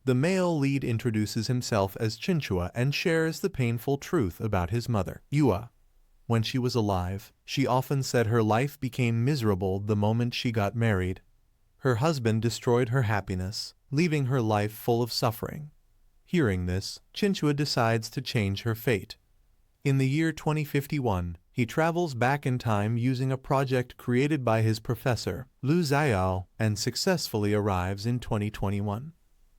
The male lead introduces himself as Chinchua and shares the painful truth about his mother, Yua. When she was alive, she often said her life became miserable the moment she got married. Her husband destroyed her happiness, leaving her life full of suffering. Hearing this, Chinchua decides to change her fate. In the year 2051, he travels back in time using a project created by his professor, Lu Xiao, and successfully arrives in 2021.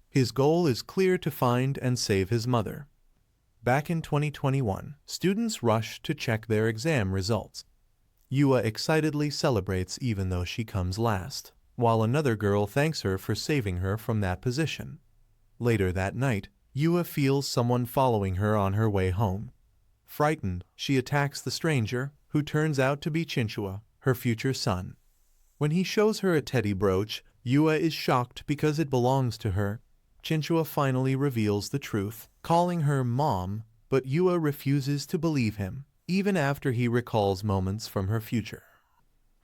His goal is clear: to find and save his mother. Back in 2021, students rush to check their exam results. Yua excitedly celebrates even though she comes last, while another girl thanks her for saving her from that position. Later that night, Yua feels someone following her on her way home. Frightened, she attacks the stranger, who turns out to be Chinchua, her future son. When he shows her a teddy brooch, Yua is shocked because it belongs to her. Chinchua finally reveals the truth, calling her mom, but Yua refuses to believe him, even after he recalls moments from her future.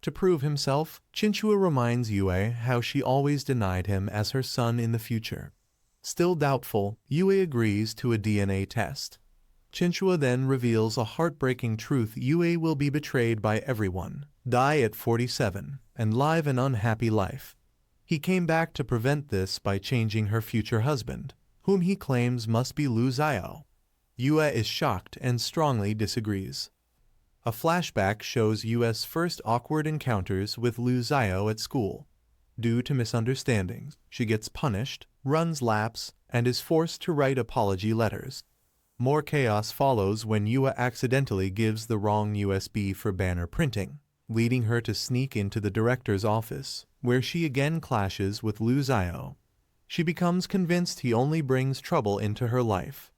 To prove himself, Chinchua reminds Yue how she always denied him as her son in the future. Still doubtful, Yue agrees to a DNA test. Chinchua then reveals a heartbreaking truth: Yue will be betrayed by everyone, die at 47, and live an unhappy life. He came back to prevent this by changing her future husband, whom he claims must be Lu Xiao. Yue is shocked and strongly disagrees. A flashback shows Yue's first awkward encounters with Lu Xiao at school. Due to misunderstandings, she gets punished, runs laps, and is forced to write apology letters. More chaos follows when Yue accidentally gives the wrong USB for banner printing, leading her to sneak into the director's office, where she again clashes with Lu Xiao. She becomes convinced he only brings trouble into her life.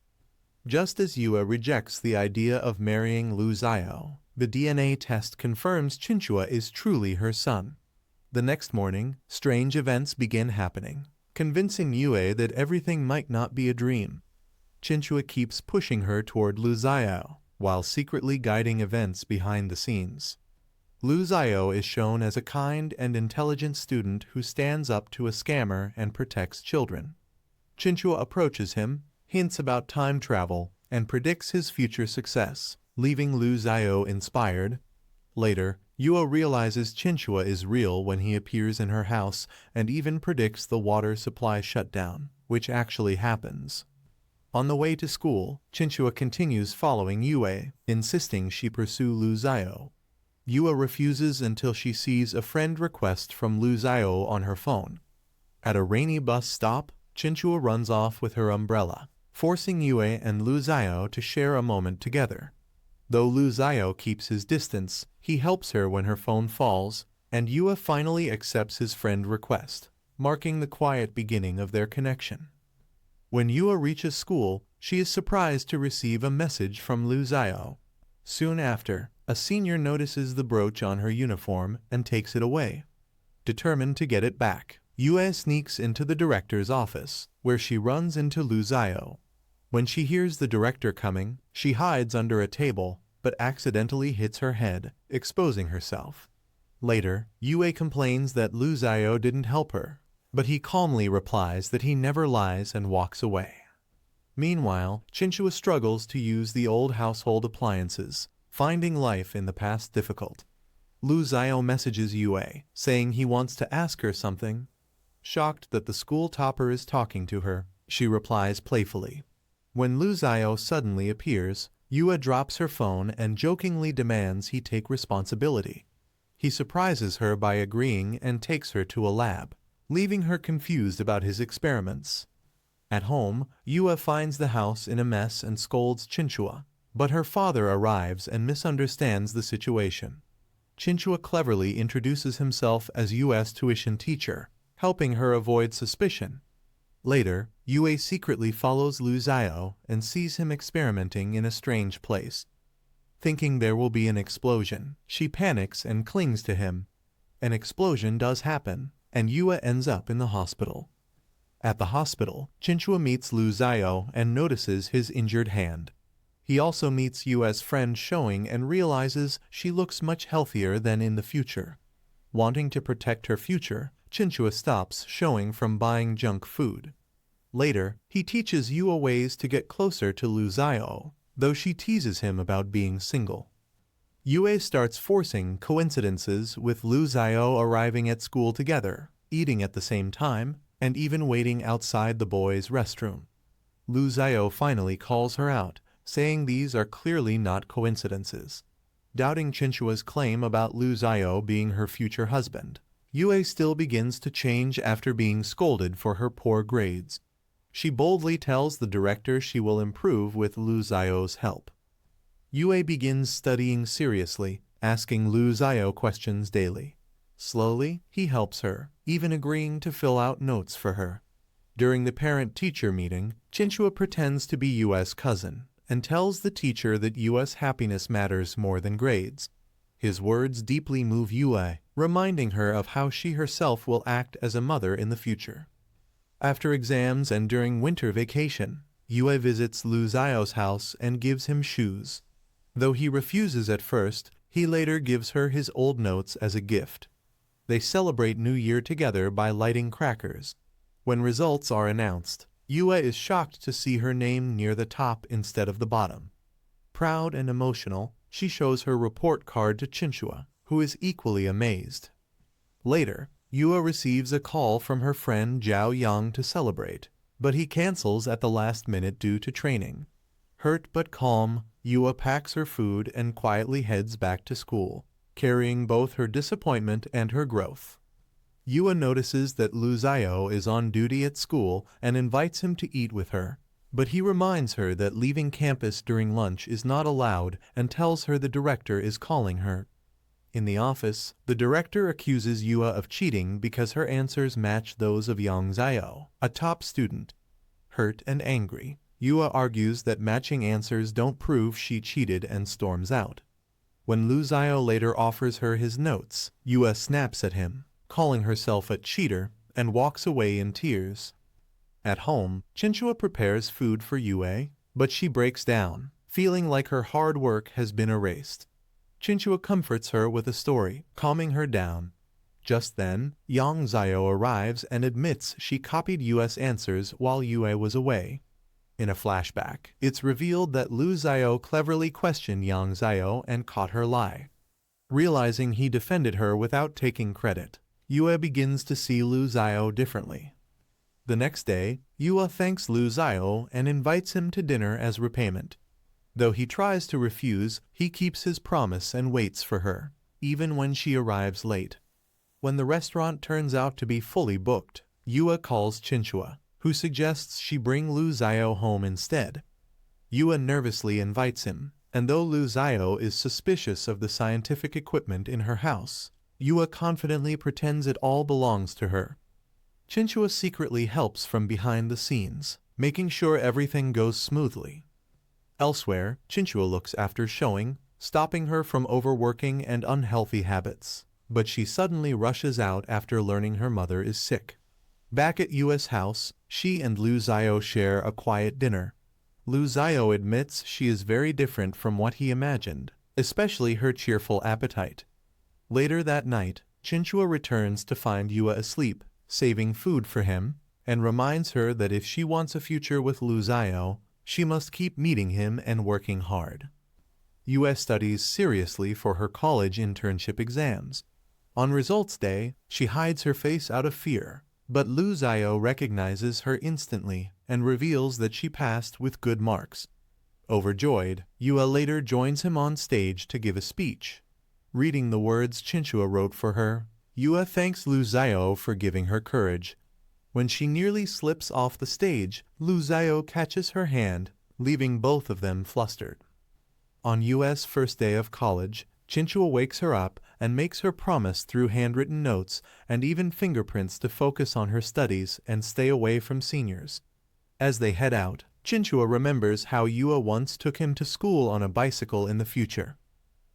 Just as Yue rejects the idea of marrying Lu Xiao, the DNA test confirms Chinchua is truly her son. The next morning, strange events begin happening, convincing Yue that everything might not be a dream. Chinchua keeps pushing her toward Lu Xiao, while secretly guiding events behind the scenes. Lu Xiao is shown as a kind and intelligent student who stands up to a scammer and protects children. Chinchua approaches him, hints about time travel, and predicts his future success, leaving Lu Xiao inspired. Later, Yue realizes Chinchua is real when he appears in her house and even predicts the water supply shutdown, which actually happens. On the way to school, Chinchua continues following Yue, insisting she pursue Lu Xiao. Yue refuses until she sees a friend request from Lu Xiao on her phone. At a rainy bus stop, Chinchua runs off with her umbrella, forcing Yue and Lu Xiao to share a moment together. Though Lu Xiao keeps his distance, he helps her when her phone falls, and Yue finally accepts his friend's request, marking the quiet beginning of their connection. When Yue reaches school, she is surprised to receive a message from Lu Xiao. Soon after, a senior notices the brooch on her uniform and takes it away. Determined to get it back, Yue sneaks into the director's office, where she runs into Lu Xiao. When she hears the director coming, she hides under a table, but accidentally hits her head, exposing herself. Later, Yue complains that Lu Xiao didn't help her, but he calmly replies that he never lies and walks away. Meanwhile, Chinchua struggles to use the old household appliances, finding life in the past difficult. Lu Xiao messages Yue, saying he wants to ask her something. Shocked that the school topper is talking to her, she replies playfully. When Lu Xiao suddenly appears, Yue drops her phone and jokingly demands he take responsibility. He surprises her by agreeing and takes her to a lab, leaving her confused about his experiments. At home, Yue finds the house in a mess and scolds Chinchua, but her father arrives and misunderstands the situation. Chinchua cleverly introduces himself as Yue's tuition teacher, helping her avoid suspicion. Later, Yue secretly follows Lu Xiao and sees him experimenting in a strange place. Thinking there will be an explosion, she panics and clings to him. An explosion does happen, and Yue ends up in the hospital. At the hospital, Chinchua meets Lu Xiao and notices his injured hand. He also meets Yue's friend Showing and realizes she looks much healthier than in the future. Wanting to protect her future, Chinchua stops Showing from buying junk food. Later, he teaches Yua ways to get closer to Lu Xiao, though she teases him about being single. Yue starts forcing coincidences with Lu Xiao arriving at school together, eating at the same time, and even waiting outside the boys' restroom. Lu Xiao finally calls her out, saying these are clearly not coincidences. Doubting Chinchua's claim about Lu Xiao being her future husband, Yue still begins to change after being scolded for her poor grades. She boldly tells the director she will improve with Lu Xiao's help. Yue begins studying seriously, asking Lu Xiao questions daily. Slowly, he helps her, even agreeing to fill out notes for her. During the parent-teacher meeting, Chinchua pretends to be Yue's cousin and tells the teacher that Yue's happiness matters more than grades. His words deeply move Yue, reminding her of how she herself will act as a mother in the future. After exams and during winter vacation, Yue visits Lu Xiao's house and gives him shoes. Though he refuses at first, he later gives her his old notes as a gift. They celebrate New Year together by lighting crackers. When results are announced, Yue is shocked to see her name near the top instead of the bottom. Proud and emotional, she shows her report card to Chinchua, who is equally amazed. Later, Yue receives a call from her friend Zhao Yang to celebrate, but he cancels at the last minute due to training. Hurt but calm, Yue packs her food and quietly heads back to school, carrying both her disappointment and her growth. Yue notices that Lu Xiao is on duty at school and invites him to eat with her, but he reminds her that leaving campus during lunch is not allowed and tells her the director is calling her. In the office, the director accuses Yue of cheating because her answers match those of Yang Xiao, a top student. Hurt and angry, Yue argues that matching answers don't prove she cheated and storms out. When Lu Xiao later offers her his notes, Yue snaps at him, calling herself a cheater, and walks away in tears. At home, Chinchua prepares food for Yue, but she breaks down, feeling like her hard work has been erased. Chinchua comforts her with a story, calming her down. Just then, Yang Xiao arrives and admits she copied Yue's answers while Yue was away. In a flashback, it's revealed that Lu Xiao cleverly questioned Yang Xiao and caught her lie. Realizing he defended her without taking credit, Yue begins to see Lu Xiao differently. The next day, Yue thanks Lu Xiao and invites him to dinner as repayment. Though he tries to refuse, he keeps his promise and waits for her, even when she arrives late. When the restaurant turns out to be fully booked, Yue calls Chinchua, who suggests she bring Lu Xiao home instead. Yue nervously invites him, and though Lu Xiao is suspicious of the scientific equipment in her house, Yue confidently pretends it all belongs to her. Chinchua secretly helps from behind the scenes, making sure everything goes smoothly. Elsewhere, Chinchua looks after Showing, stopping her from overworking and unhealthy habits, but she suddenly rushes out after learning her mother is sick. Back at Yue's house, she and Lu Xiao share a quiet dinner. Lu Xiao admits she is very different from what he imagined, especially her cheerful appetite. Later that night, Chinchua returns to find Yue asleep, saving food for him, and reminds her that if she wants a future with Lu Xiao, she must keep meeting him and working hard. Yue studies seriously for her college internship exams. On results day, she hides her face out of fear, but Lu Xiao recognizes her instantly and reveals that she passed with good marks. Overjoyed, Yue later joins him on stage to give a speech. Reading the words Chinchua wrote for her, Yue thanks Lu Xiao for giving her courage. When she nearly slips off the stage, Lu Xiao catches her hand, leaving both of them flustered. On Yue's first day of college, Chinchua wakes her up and makes her promise through handwritten notes and even fingerprints to focus on her studies and stay away from seniors. As they head out, Chinchua remembers how Yue once took him to school on a bicycle in the future.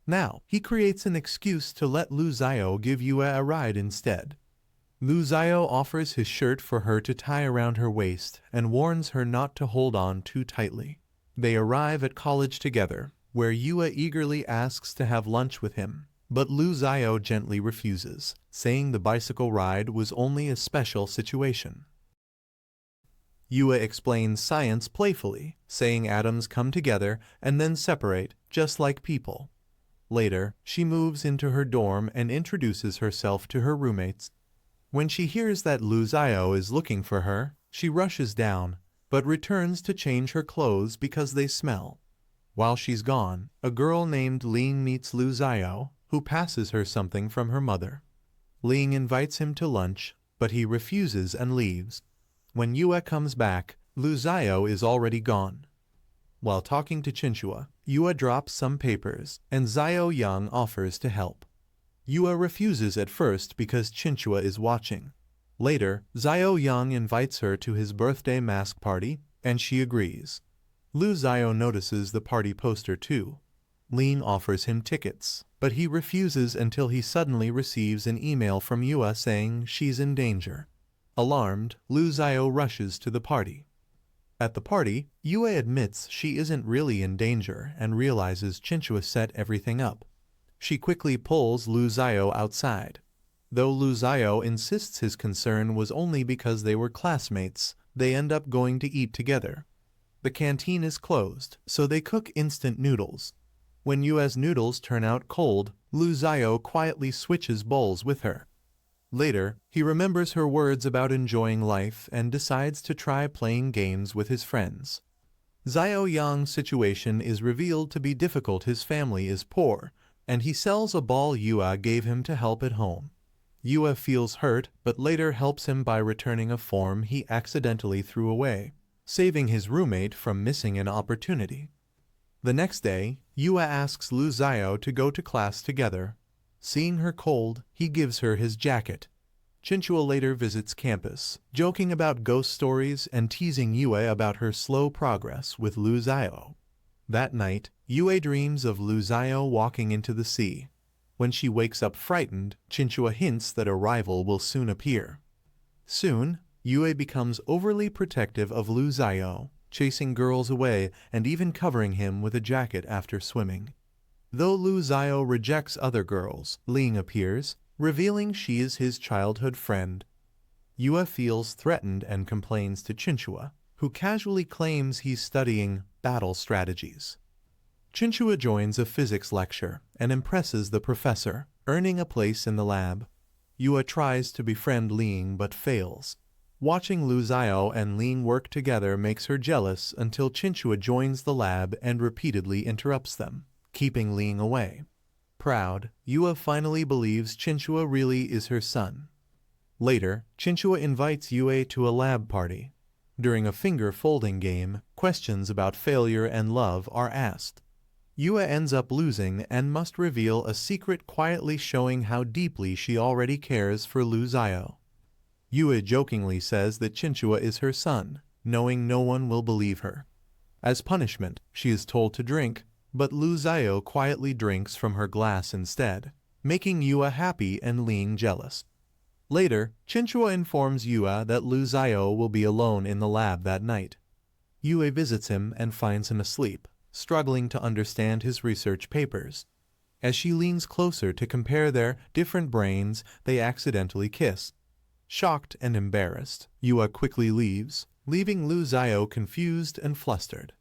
Now, he creates an excuse to let Lu Xiao give Yue a ride instead. Lu Xiao offers his shirt for her to tie around her waist and warns her not to hold on too tightly. They arrive at college together, where Yue eagerly asks to have lunch with him, but Lu Xiao gently refuses, saying the bicycle ride was only a special situation. Yua explains science playfully, saying atoms come together and then separate, just like people. Later, she moves into her dorm and introduces herself to her roommates. When she hears that Lu Xiao is looking for her, she rushes down, but returns to change her clothes because they smell. While she's gone, a girl named Ling meets Lu Xiao, who passes her something from her mother. Ling invites him to lunch, but he refuses and leaves. When Yua comes back, Lu Xiao is already gone. While talking to Chinchua, Yua drops some papers, and Xiao Yang offers to help. Yua refuses at first because Chinchua is watching. Later, Xiao Yang invites her to his birthday mask party, and she agrees. Lu Xiao notices the party poster too. Ling offers him tickets, but he refuses until he suddenly receives an email from Yua saying she's in danger. Alarmed, Lu Xiao rushes to the party. At the party, Yua admits she isn't really in danger and realizes Chinchua set everything up. She quickly pulls Lu Xiao outside. Though Lu Xiao insists his concern was only because they were classmates, they end up going to eat together. The canteen is closed, so they cook instant noodles. When Yua's noodles turn out cold, Lu Xiao quietly switches bowls with her. Later, he remembers her words about enjoying life and decides to try playing games with his friends. Xiao Yang's situation is revealed to be difficult. His family is poor, and he sells a ball Yua gave him to help at home. Yua feels hurt, but later helps him by returning a form he accidentally threw away, saving his roommate from missing an opportunity. The next day, Yua asks Lu Xiao to go to class together. Seeing her cold, he gives her his jacket. Chinchua later visits campus, joking about ghost stories and teasing Yue about her slow progress with Lu Xiao. That night, Yue dreams of Lu Xiao walking into the sea. When she wakes up frightened, Chinchua hints that a rival will soon appear. Soon, Yue becomes overly protective of Lu Xiao, chasing girls away and even covering him with a jacket after swimming. Though Lu Xiao rejects other girls, Ling appears, revealing she is his childhood friend. Yua feels threatened and complains to Chinchua, who casually claims he's studying battle strategies. Chinchua joins a physics lecture and impresses the professor, earning a place in the lab. Yua tries to befriend Ling but fails. Watching Lu Xiao and Ling work together makes her jealous until Chinchua joins the lab and repeatedly interrupts them, keeping Ling away. Proud, Yua finally believes Chinchua really is her son. Later, Chinchua invites Yue to a lab party. During a finger-folding game, questions about failure and love are asked. Yue ends up losing and must reveal a secret, quietly showing how deeply she already cares for Lu Xiao. Yue jokingly says that Chinchua is her son, knowing no one will believe her. As punishment, she is told to drink, but Lu Xiao quietly drinks from her glass instead, making Yua happy and Ling jealous. Later, Chinchua informs Yua that Lu Xiao will be alone in the lab that night. Yue visits him and finds him asleep, struggling to understand his research papers. As she leans closer to compare their different brains, they accidentally kiss. Shocked and embarrassed, Yua quickly leaves, leaving Lu Xiao confused and flustered.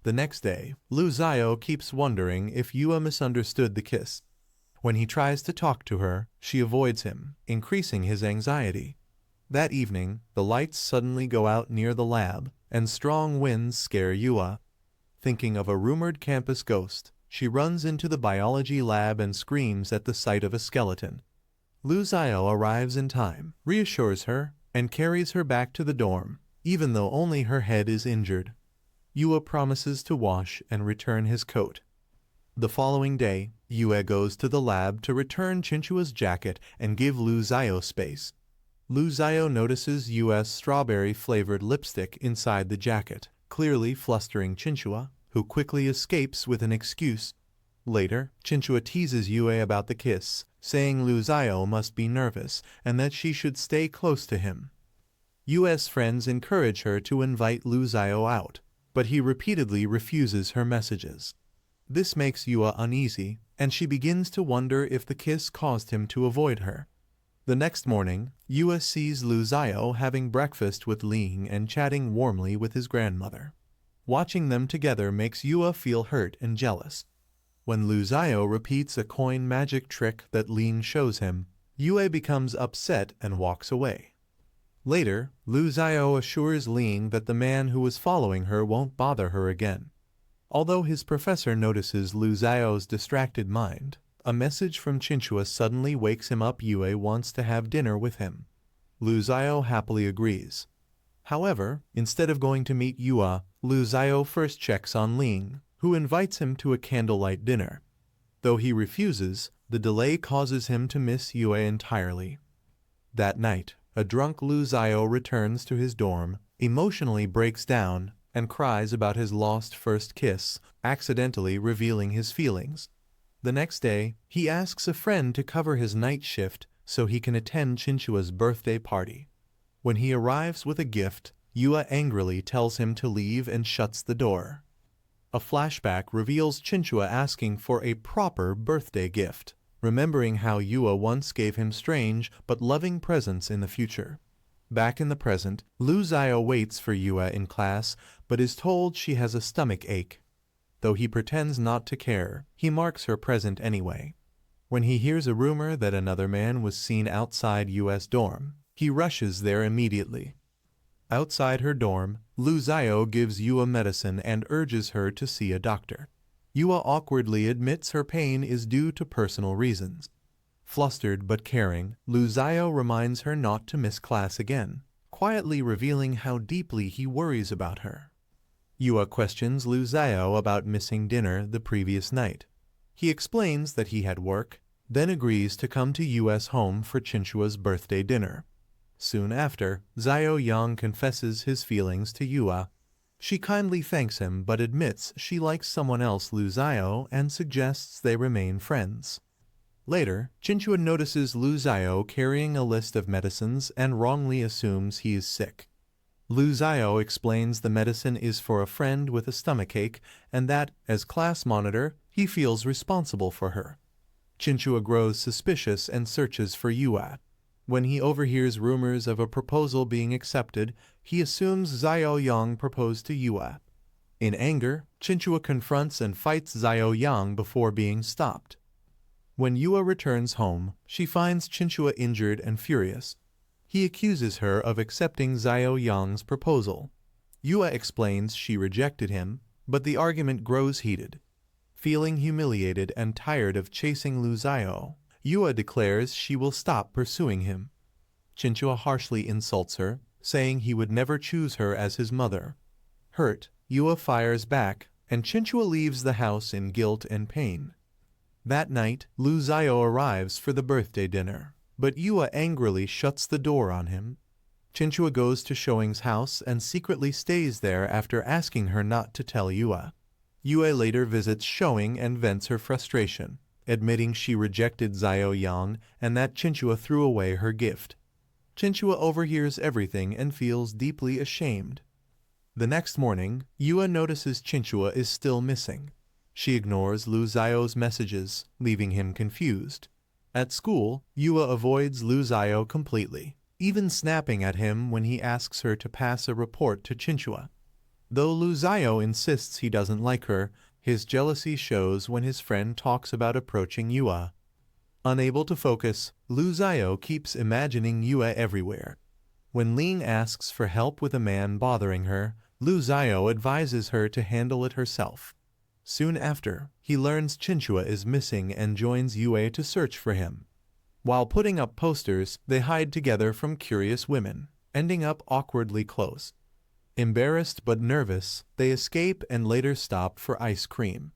The next day, Lu Xiao keeps wondering if Yua misunderstood the kiss. When he tries to talk to her, she avoids him, increasing his anxiety. That evening, the lights suddenly go out near the lab, and strong winds scare Yua. Thinking of a rumored campus ghost, she runs into the biology lab and screams at the sight of a skeleton. Lu Xiao arrives in time, reassures her, and carries her back to the dorm, even though only her head is injured. Yua promises to wash and return his coat. The following day, Yue goes to the lab to return Chinchua's jacket and give Lu Xiao space. Lu Xiao notices Yue's strawberry-flavored lipstick inside the jacket, clearly flustering Chinchua, who quickly escapes with an excuse. Later, Chinchua teases Yue about the kiss, saying Lu Xiao must be nervous and that she should stay close to him. Yue's friends encourage her to invite Lu Xiao out, but he repeatedly refuses her messages. This makes Yua uneasy, and she begins to wonder if the kiss caused him to avoid her. The next morning, Yua sees Lu Xiao having breakfast with Ling and chatting warmly with his grandmother. Watching them together makes Yua feel hurt and jealous. When Lu Xiao repeats a coin magic trick that Ling shows him, Yue becomes upset and walks away. Later, Lu Xiao assures Ling that the man who was following her won't bother her again. Although his professor notices Lu Xiao's distracted mind, a message from Chinchua suddenly wakes him up. Yue wants to have dinner with him. Lu Xiao happily agrees. However, instead of going to meet Yua, Lu Xiao first checks on Ling, who invites him to a candlelight dinner. Though he refuses, the delay causes him to miss Yue entirely. That night, a drunk Lu Xiao returns to his dorm, emotionally breaks down, and cries about his lost first kiss, accidentally revealing his feelings. The next day, he asks a friend to cover his night shift so he can attend Chinchua's birthday party. When he arrives with a gift, Yua angrily tells him to leave and shuts the door. A flashback reveals Chinchua asking for a proper birthday gift, remembering how Yua once gave him strange but loving presents in the future. Back in the present, Lu Xiao waits for Yua in class but is told she has a stomach ache. Though he pretends not to care, he marks her present anyway. When he hears a rumor that another man was seen outside Yua's dorm, he rushes there immediately. Outside her dorm, Lu Xiao gives Yua medicine and urges her to see a doctor. Yua awkwardly admits her pain is due to personal reasons. Flustered but caring, Lu Xiao reminds her not to miss class again, quietly revealing how deeply he worries about her. Yua questions Lu Xiao about missing dinner the previous night. He explains that he had work, then agrees to come to Yua's home for Chinchua's birthday dinner. Soon after, Xiao Yang confesses his feelings to Yua. She kindly thanks him but admits she likes someone else, Lu Xiao, and suggests they remain friends. Later, Chinchua notices Lu Xiao carrying a list of medicines and wrongly assumes he is sick. Lu Xiao explains the medicine is for a friend with a stomachache and that, as class monitor, he feels responsible for her. Chinchua grows suspicious and searches for Yua. When he overhears rumors of a proposal being accepted, he assumes Xiao Yang proposed to Yua. In anger, Chinchua confronts and fights Xiao Yang before being stopped. When Yua returns home, she finds Chinchua injured and furious. He accuses her of accepting Xiao Yang's proposal. Yua explains she rejected him, but the argument grows heated. Feeling humiliated and tired of chasing Lu Xiao, Yua declares she will stop pursuing him. Chinchua harshly insults her, saying he would never choose her as his mother. Hurt, Yua fires back, and Chinchua leaves the house in guilt and pain. That night, Lu Xiao arrives for the birthday dinner, but Yua angrily shuts the door on him. Chinchua goes to Shouing's house and secretly stays there after asking her not to tell Yua. Yua later visits Shouing and vents her frustration, admitting she rejected Xiao Yang and that Chinchua threw away her gift. Chinchua overhears everything and feels deeply ashamed. The next morning, Yua notices Chinchua is still missing. She ignores Lu Xiao's messages, leaving him confused. At school, Yua avoids Lu Xiao completely, even snapping at him when he asks her to pass a report to Chinchua. Though Lu Xiao insists he doesn't like her, his jealousy shows when his friend talks about approaching Yua. Unable to focus, Lu Xiao keeps imagining Yua everywhere. When Ling asks for help with a man bothering her, Lu Xiao advises her to handle it herself. Soon after, he learns Chinchua is missing and joins Yue to search for him. While putting up posters, they hide together from curious women, ending up awkwardly close. Embarrassed but nervous, they escape and later stop for ice cream.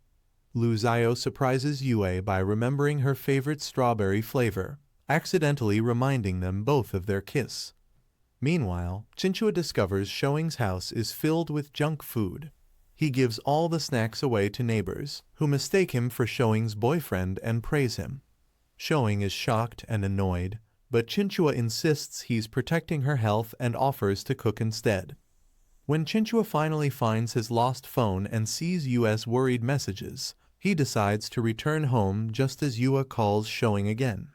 Lu Xiao surprises Yue by remembering her favorite strawberry flavor, accidentally reminding them both of their kiss. Meanwhile, Chinchua discovers Shouing's house is filled with junk food. He gives all the snacks away to neighbors, who mistake him for Shouing's boyfriend and praise him. Shouing is shocked and annoyed, but Chinchua insists he's protecting her health and offers to cook instead. When Chinchua finally finds his lost phone and sees Yua's worried messages, he decides to return home just as Yua calls Shouing again.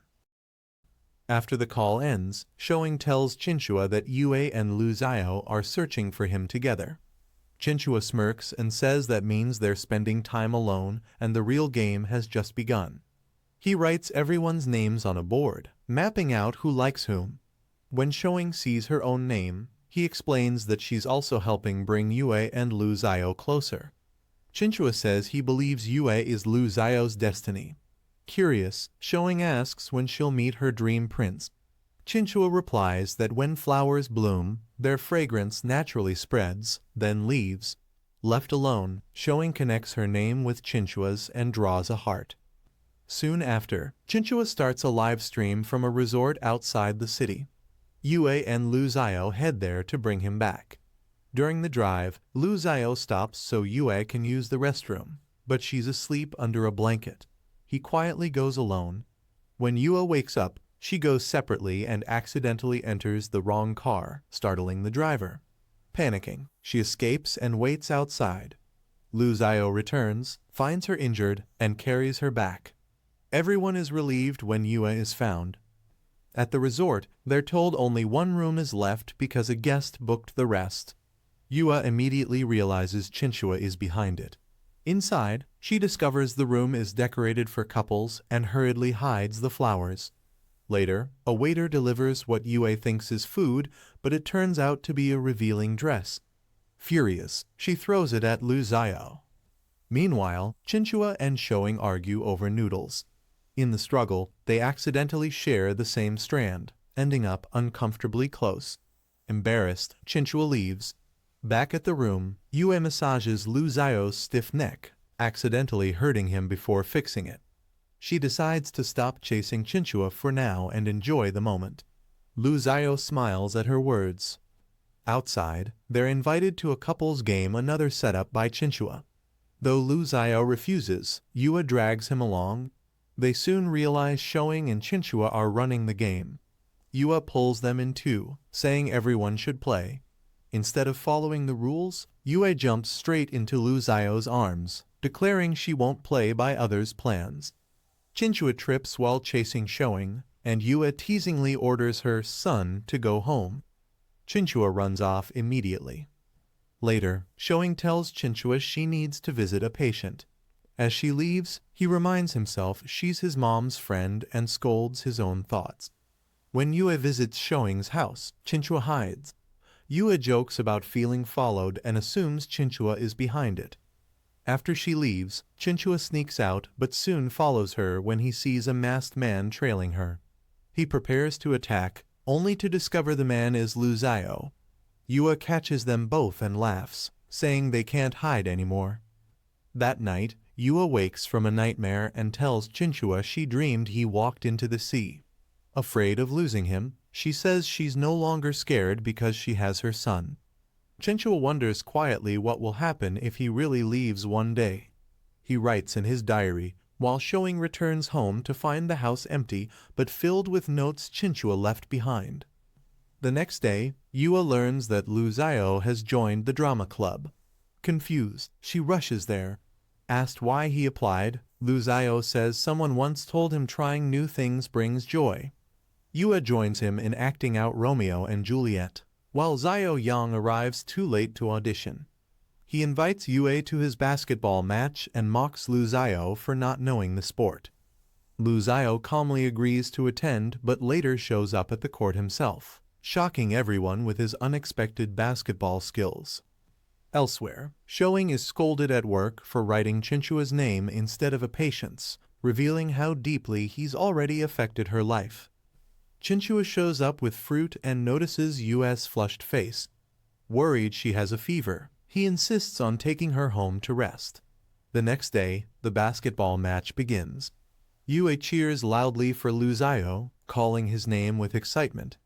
After the call ends, Showing tells Chinchua that Yue and Lu Xiao are searching for him together. Chinchua smirks and says that means they're spending time alone and the real game has just begun. He writes everyone's names on a board, mapping out who likes whom. When Showing sees her own name, he explains that she's also helping bring Yue and Lu Xiao closer. Chinchua says he believes Yue is Lu Xiao's destiny. Curious, Showing asks when she'll meet her dream prince. Chinchua replies that when flowers bloom, their fragrance naturally spreads, then leaves. Left alone, Showing connects her name with Chinchua's and draws a heart. Soon after, Chinchua starts a live stream from a resort outside the city. Yue and Lu Xiao head there to bring him back. During the drive, Lu Xiao stops so Yue can use the restroom, but she's asleep under a blanket. He quietly goes alone. When Yue wakes up, she goes separately and accidentally enters the wrong car, startling the driver. Panicking, she escapes and waits outside. Lu Xiao returns, finds her injured, and carries her back. Everyone is relieved when Yue is found. At the resort, they're told only one room is left because a guest booked the rest. Yue immediately realizes Chinchua is behind it. Inside, she discovers the room is decorated for couples and hurriedly hides the flowers. Later, a waiter delivers what Yue thinks is food, but it turns out to be a revealing dress. Furious, she throws it at Lu Xiao. Meanwhile, Chinchua and Showing argue over noodles. In the struggle, they accidentally share the same strand, ending up uncomfortably close. Embarrassed, Chinchua leaves. Back at the room, Yue massages Lu Xiao's stiff neck, accidentally hurting him before fixing it. She decides to stop chasing Chinchua for now and enjoy the moment. Lu Xiao smiles at her words. Outside, they're invited to a couple's game, another setup by Chinchua. Though Lu Xiao refuses, Yue drags him along. They soon realize Showing and Chinchua are running the game. Yue pulls them in two, saying everyone should play. Instead of following the rules, Yue jumps straight into Lu Xiao's arms, declaring she won't play by others' plans. Chinchua trips while chasing Showing, and Yue teasingly orders her son to go home. Chinchua runs off immediately. Later, Showing tells Chinchua she needs to visit a patient. As she leaves, he reminds himself she's his mom's friend and scolds his own thoughts. When Yue visits Showing's house, Chinchua hides. Yue jokes about feeling followed and assumes Chinchua is behind it. After she leaves, Chinchua sneaks out but soon follows her when he sees a masked man trailing her. He prepares to attack, only to discover the man is Lu Xiao. Yue catches them both and laughs, saying they can't hide anymore. That night, Yue wakes from a nightmare and tells Chinchua she dreamed he walked into the sea. Afraid of losing him, she says she's no longer scared because she has her son. Chinchua wonders quietly what will happen if he really leaves one day. He writes in his diary, while Showing returns home to find the house empty but filled with notes Chinchua left behind. The next day, Yue learns that Lu Xiao has joined the drama club. Confused, she rushes there. Asked why he applied, Lu Xiao says someone once told him trying new things brings joy. Yue joins him in acting out Romeo and Juliet, while Xiao Yang arrives too late to audition. He invites Yue to his basketball match and mocks Lu Xiao for not knowing the sport. Lu Xiao calmly agrees to attend but later shows up at the court himself, shocking everyone with his unexpected basketball skills. Elsewhere, Showing is scolded at work for writing Chinchua's name instead of a patient's, revealing how deeply he's already affected her life. Chinchua shows up with fruit and notices Yue's flushed face. Worried she has a fever, he insists on taking her home to rest. The next day, the basketball match begins. Yue cheers loudly for Lu Xiao, calling his name with excitement.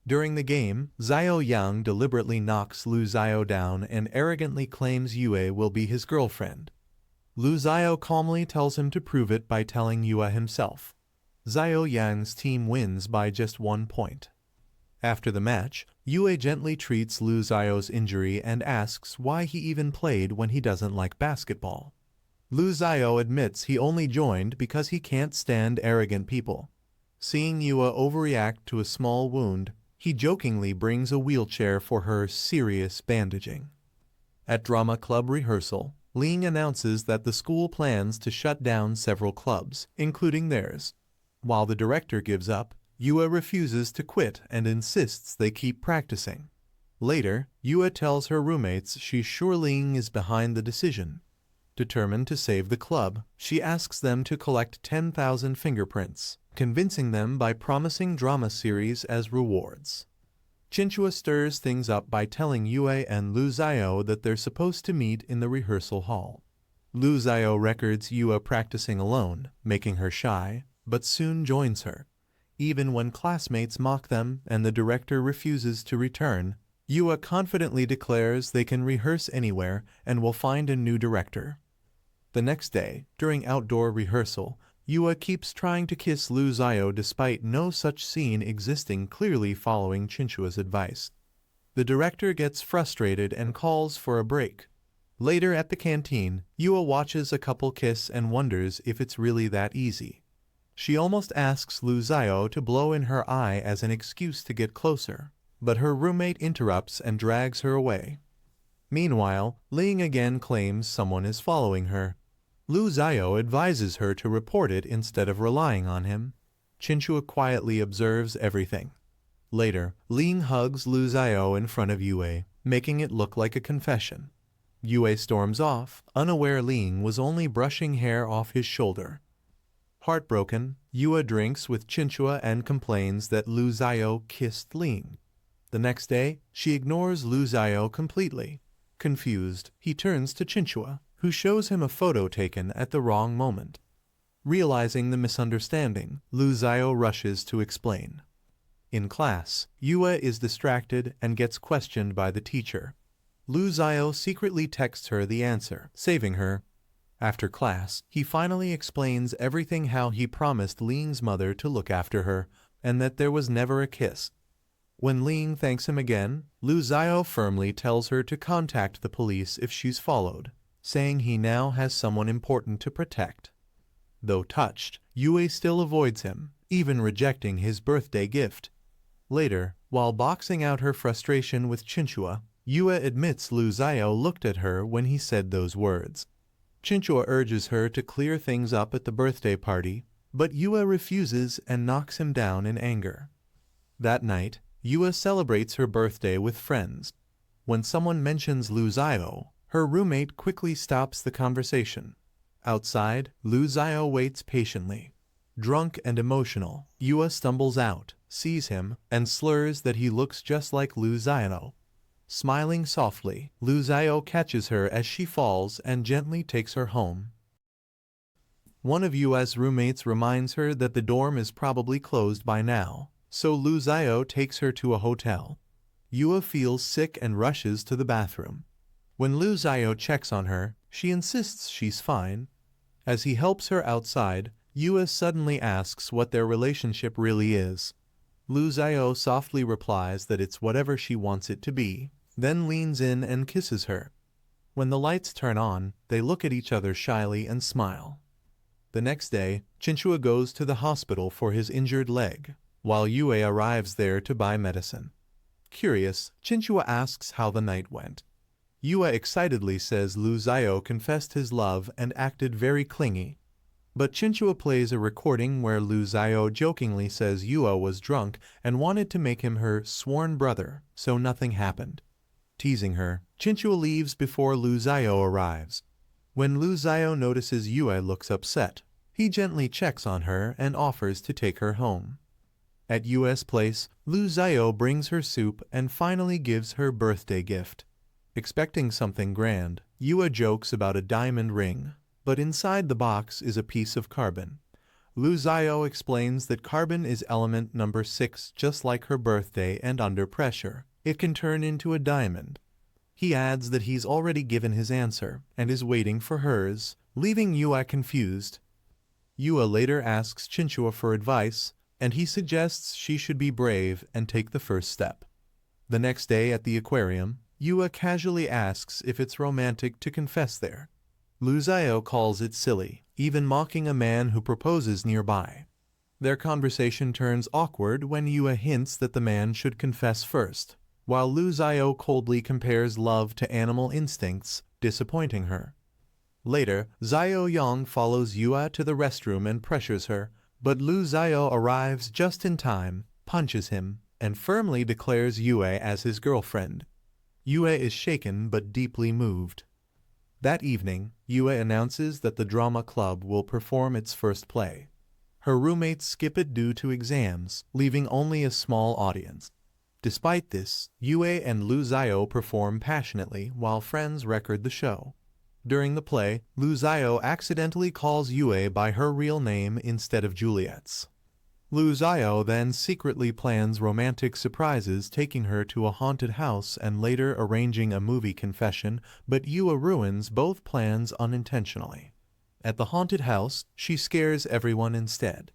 During the game, Xiao Yang deliberately knocks Lu Xiao down and arrogantly claims Yue will be his girlfriend. Lu Xiao calmly tells him to prove it by telling Yue himself. Xiao Yang's team wins by just 1 point. After the match, Yue gently treats Lu Xiao's injury and asks why he even played when he doesn't like basketball. Lu Xiao admits he only joined because he can't stand arrogant people. Seeing Yua overreact to a small wound, he jokingly brings a wheelchair for her serious bandaging. At drama club rehearsal, Ling announces that the school plans to shut down several clubs, including theirs. While the director gives up, Yua refuses to quit and insists they keep practicing. Later, Yua tells her roommates she's sure Ling is behind the decision. Determined to save the club, she asks them to collect 10,000 fingerprints, convincing them by promising drama series as rewards. Chinchua stirs things up by telling Yue and Lu Xiao that they're supposed to meet in the rehearsal hall. Lu Xiao records Yue practicing alone, making her shy, but soon joins her. Even when classmates mock them and the director refuses to return, Yue confidently declares they can rehearse anywhere and will find a new director. The next day, during outdoor rehearsal, Yue keeps trying to kiss Lu Xiao despite no such scene existing, clearly following Chinchua's advice. The director gets frustrated and calls for a break. Later at the canteen, Yue watches a couple kiss and wonders if it's really that easy. She almost asks Lu Xiao to blow in her eye as an excuse to get closer, but her roommate interrupts and drags her away. Meanwhile, Ling again claims someone is following her. Lu Xiao advises her to report it instead of relying on him. Chinchua quietly observes everything. Later, Ling hugs Lu Xiao in front of Yue, making it look like a confession. Yue storms off, unaware Ling was only brushing hair off his shoulder. Heartbroken, Yue drinks with Chinchua and complains that Lu Xiao kissed Ling. The next day, she ignores Lu Xiao completely. Confused, he turns to Chinchua, who shows him a photo taken at the wrong moment. Realizing the misunderstanding, Lu Xiao rushes to explain. In class, Yue is distracted and gets questioned by the teacher. Lu Xiao secretly texts her the answer, saving her. After class, he finally explains everything, how he promised Ling's mother to look after her, and that there was never a kiss. When Ling thanks him again, Lu Xiao firmly tells her to contact the police if she's followed, saying he now has someone important to protect. Though touched, Yue still avoids him, even rejecting his birthday gift. Later, while boxing out her frustration with Chinchua, Yue admits Lu Xiao looked at her when he said those words. Chinchua urges her to clear things up at the birthday party, but Yue refuses and knocks him down in anger. That night, Yue celebrates her birthday with friends. When someone mentions Lu Xiao, her roommate quickly stops the conversation. Outside, Lu Xiao waits patiently. Drunk and emotional, Yue stumbles out, sees him, and slurs that he looks just like Lu Xiao. Smiling softly, Lu Xiao catches her as she falls and gently takes her home. One of Yue's roommates reminds her that the dorm is probably closed by now, so Lu Xiao takes her to a hotel. Yue feels sick and rushes to the bathroom. When Lu Xiao checks on her, she insists she's fine. As he helps her outside, Yue suddenly asks what their relationship really is. Lu Xiao softly replies that it's whatever she wants it to be, then leans in and kisses her. When the lights turn on, they look at each other shyly and smile. The next day, Chinchua goes to the hospital for his injured leg, while Yue arrives there to buy medicine. Curious, Chinchua asks how the night went. Yue excitedly says Lu Xiao confessed his love and acted very clingy. But Chinchua plays a recording where Lu Xiao jokingly says Yue was drunk and wanted to make him her sworn brother, so nothing happened. Teasing her, Chinchua leaves before Lu Xiao arrives. When Lu Xiao notices Yue looks upset, he gently checks on her and offers to take her home. At Yue's place, Lu Xiao brings her soup and finally gives her birthday gift. Expecting something grand, Yue jokes about a diamond ring, but inside the box is a piece of carbon. Lu Xiao explains that carbon is element number 6, just like her birthday, and under pressure, it can turn into a diamond. He adds that he's already given his answer and is waiting for hers, leaving Yue confused. Yue later asks Chinchua for advice, and he suggests she should be brave and take the first step. The next day at the aquarium, Yue casually asks if it's romantic to confess there. Lu Xiao calls it silly, even mocking a man who proposes nearby. Their conversation turns awkward when Yua hints that the man should confess first, while Lu Xiao coldly compares love to animal instincts, disappointing her. Later, Xiao Yang follows Yua to the restroom and pressures her, but Lu Xiao arrives just in time, punches him, and firmly declares Yue as his girlfriend. Yue is shaken but deeply moved. That evening, Yue announces that the drama club will perform its first play. Her roommates skip it due to exams, leaving only a small audience. Despite this, Yue and Lu Xiao perform passionately while friends record the show. During the play, Lu Xiao accidentally calls Yue by her real name instead of Juliet's. Lu Xiao then secretly plans romantic surprises, taking her to a haunted house and later arranging a movie confession, but Yue ruins both plans unintentionally. At the haunted house, she scares everyone instead.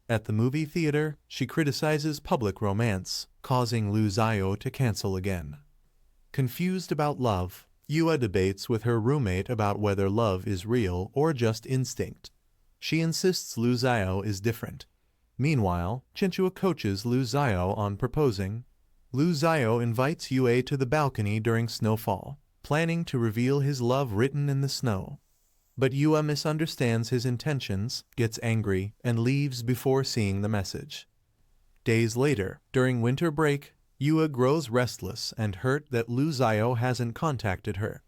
At the movie theater, she criticizes public romance, causing Lu Xiao to cancel again. Confused about love, Yue debates with her roommate about whether love is real or just instinct. She insists Lu Xiao is different. Meanwhile, Chinchua coaches Lu Xiao on proposing. Lu Xiao invites Yue to the balcony during snowfall, planning to reveal his love written in the snow. But Yue misunderstands his intentions, gets angry, and leaves before seeing the message. Days later, during winter break, Yue grows restless and hurt that Lu Xiao hasn't contacted her.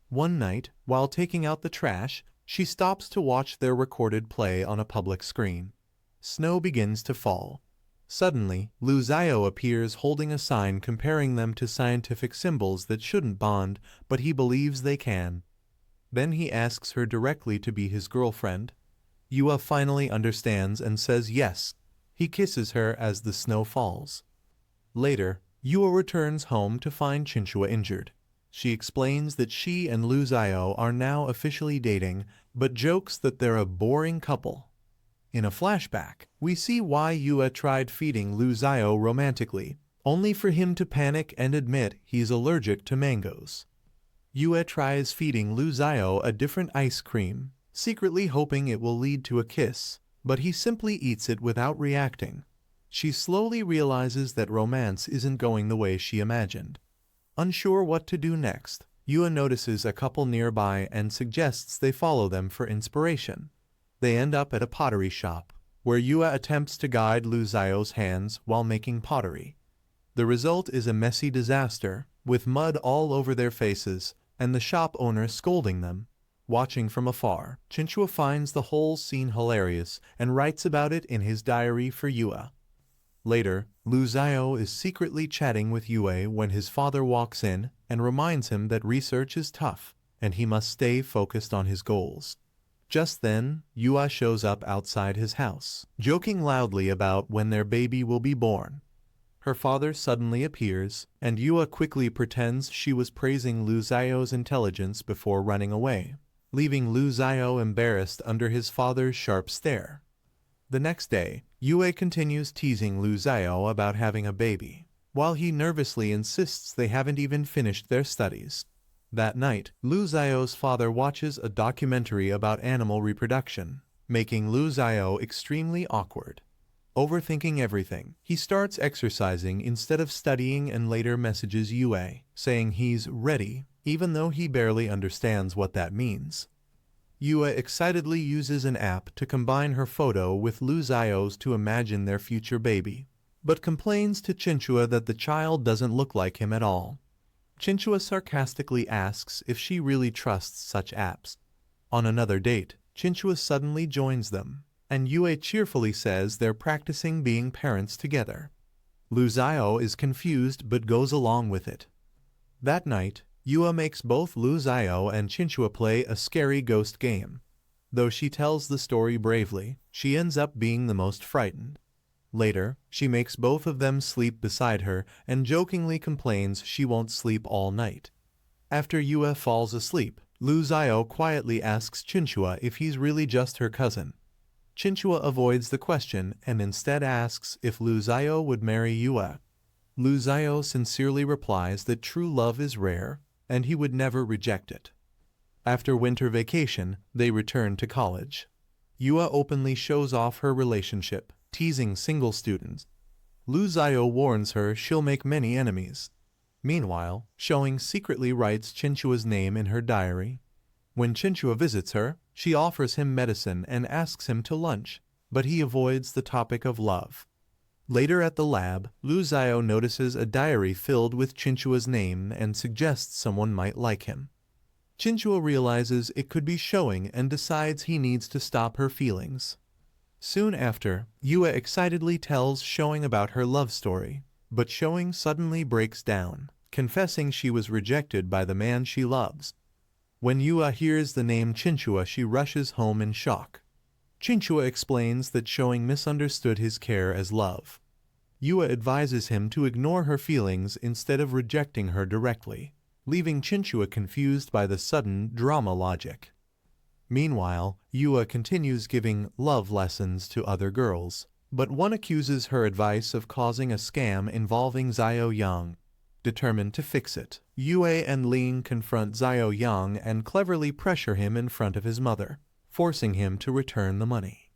One night, while taking out the trash, she stops to watch their recorded play on a public screen. Snow begins to fall. Suddenly, Lu Xiao appears holding a sign comparing them to scientific symbols that shouldn't bond, but he believes they can. Then he asks her directly to be his girlfriend. Yue finally understands and says yes. He kisses her as the snow falls. Later, Yue returns home to find Chinchua injured. She explains that she and Lu Xiao are now officially dating, but jokes that they're a boring couple. In a flashback, we see why Yue tried feeding Lu Xiao romantically, only for him to panic and admit he's allergic to mangoes. Yue tries feeding Lu Xiao a different ice cream, secretly hoping it will lead to a kiss, but he simply eats it without reacting. She slowly realizes that romance isn't going the way she imagined. Unsure what to do next, Yue notices a couple nearby and suggests they follow them for inspiration. They end up at a pottery shop, where Yue attempts to guide Lu Xiao's hands while making pottery. The result is a messy disaster, with mud all over their faces, and the shop owner scolding them. Watching from afar, Chinchua finds the whole scene hilarious and writes about it in his diary for Yue. Later, Lu Xiao is secretly chatting with Yue when his father walks in and reminds him that research is tough, and he must stay focused on his goals. Just then, Yue shows up outside his house, joking loudly about when their baby will be born. Her father suddenly appears, and Yue quickly pretends she was praising Lu Xiao's intelligence before running away, leaving Lu Xiao embarrassed under his father's sharp stare. The next day, Yue continues teasing Lu Xiao about having a baby, while he nervously insists they haven't even finished their studies. That night, Lu Xiao's father watches a documentary about animal reproduction, making Lu Xiao extremely awkward. Overthinking everything, he starts exercising instead of studying and later messages Yue, saying he's ready, even though he barely understands what that means. Yue excitedly uses an app to combine her photo with Lu Xiao's to imagine their future baby, but complains to Chinchua that the child doesn't look like him at all. Chinchua sarcastically asks if she really trusts such apps. On another date, Chinchua suddenly joins them, and Yue cheerfully says they're practicing being parents together. Lu Xiao is confused but goes along with it. That night, Yue makes both Lu Xiao and Chinchua play a scary ghost game. Though she tells the story bravely, she ends up being the most frightened. Later, she makes both of them sleep beside her and jokingly complains she won't sleep all night. After Yue falls asleep, Lu Xiao quietly asks Chinchua if he's really just her cousin. Chinchua avoids the question and instead asks if Lu Xiao would marry Yue. Lu Xiao sincerely replies that true love is rare, and he would never reject it. After winter vacation, they return to college. Yue openly shows off her relationship, teasing single students. Lu Xiao warns her she'll make many enemies. Meanwhile, Showing secretly writes Chinchua's name in her diary. When Chinchua visits her, she offers him medicine and asks him to lunch, but he avoids the topic of love. Later at the lab, Lu Xiao notices a diary filled with Chinchua's name and suggests someone might like him. Chinchua realizes it could be Showing and decides he needs to stop her feelings. Soon after, Yua excitedly tells Showing about her love story, but Showing suddenly breaks down, confessing she was rejected by the man she loves. When Yua hears the name Chinchua, she rushes home in shock. Chinchua explains that Showing misunderstood his care as love. Yua advises him to ignore her feelings instead of rejecting her directly, leaving Chinchua confused by the sudden drama logic. Meanwhile, Yua continues giving love lessons to other girls, but one accuses her advice of causing a scam involving Xiao Yang. Determined to fix it, Yue and Ling confront Xiao Yang and cleverly pressure him in front of his mother, forcing him to return the money.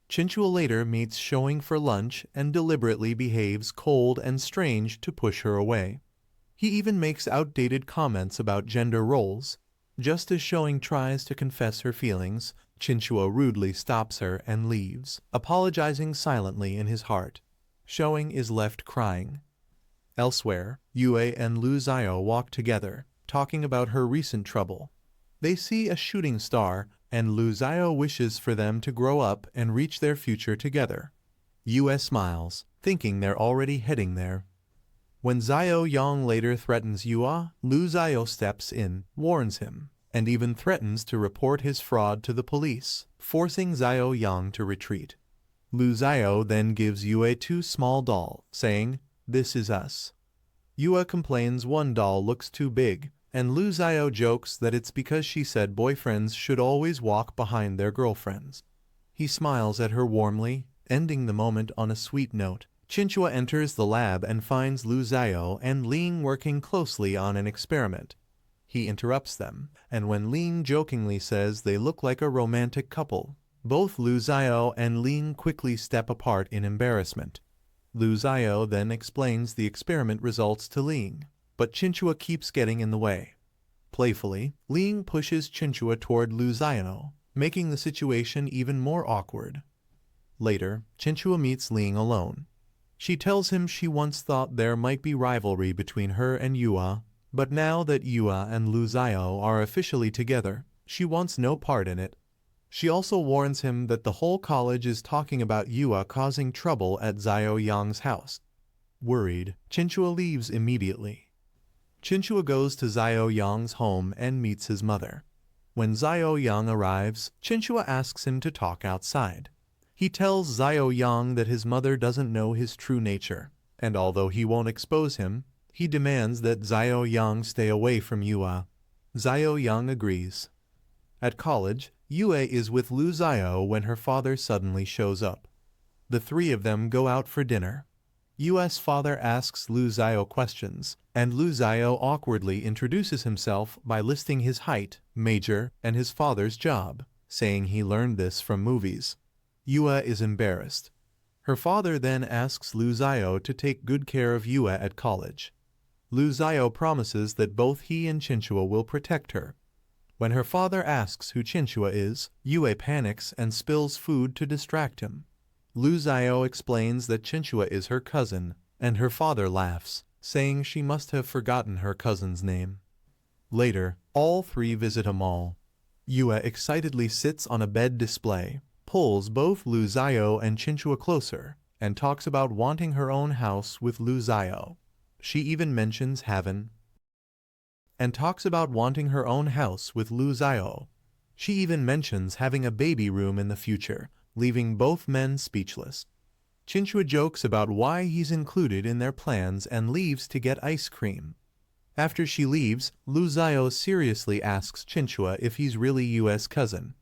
Chinchua later meets Showing for lunch and deliberately behaves cold and strange to push her away. He even makes outdated comments about gender roles. Just as Showing tries to confess her feelings, Chinchua rudely stops her and leaves, apologizing silently in his heart. Showing is left crying. Elsewhere, Yue and Lu Xiao walk together, talking about her recent trouble. They see a shooting star, and Lu Xiao wishes for them to grow up and reach their future together. Yue smiles, thinking they're already heading there. When Xiao Yang later threatens Yua, Lu Xiao steps in, warns him, and even threatens to report his fraud to the police, forcing Xiao Yang to retreat. Lu Xiao then gives Yue 2 small dolls, saying, "This is us." Yua complains one doll looks too big, and Lu Xiao jokes that it's because she said boyfriends should always walk behind their girlfriends. He smiles at her warmly, ending the moment on a sweet note. Chinchua enters the lab and finds Lu Xiao and Ling working closely on an experiment. He interrupts them, and when Ling jokingly says they look like a romantic couple, both Lu Xiao and Ling quickly step apart in embarrassment. Lu Xiao then explains the experiment results to Ling, but Chinchua keeps getting in the way. Playfully, Ling pushes Chinchua toward Lu Xiao, making the situation even more awkward. Later, Chinchua meets Ling alone. She tells him she once thought there might be rivalry between her and Yua, but now that Yua and Lu Xiao are officially together, she wants no part in it. She also warns him that the whole college is talking about Yua causing trouble at Xiao Yang's house. Worried, Chinchua leaves immediately. Chinchua goes to Xiao Yang's home and meets his mother. When Xiao Yang arrives, Chinchua asks him to talk outside. He tells Xiao Yang that his mother doesn't know his true nature, and although he won't expose him, he demands that Xiao Yang stay away from Yua. Xiao Yang agrees. At college, Yue is with Lu Xiao when her father suddenly shows up. The three of them go out for dinner. Yue's father asks Lu Xiao questions, and Lu Xiao awkwardly introduces himself by listing his height, major, and his father's job, saying he learned this from movies. Yue is embarrassed. Her father then asks Lu Xiao to take good care of Yue at college. Lu Xiao promises that both he and Chinchua will protect her. When her father asks who Chinchua is, Yue panics and spills food to distract him. Lu Xiao explains that Chinchua is her cousin, and her father laughs, saying she must have forgotten her cousin's name. Later, all three visit a mall. Yue excitedly sits on a bed display, pulls both Lu Xiao and Chinchua closer, and talks about wanting her own house with Lu Xiao. She even mentions having a baby room in the future, leaving both men speechless. Chinchua jokes about why he's included in their plans and leaves to get ice cream. After she leaves, Lu Xiao seriously asks Chinchua if he's really Yue's cousin.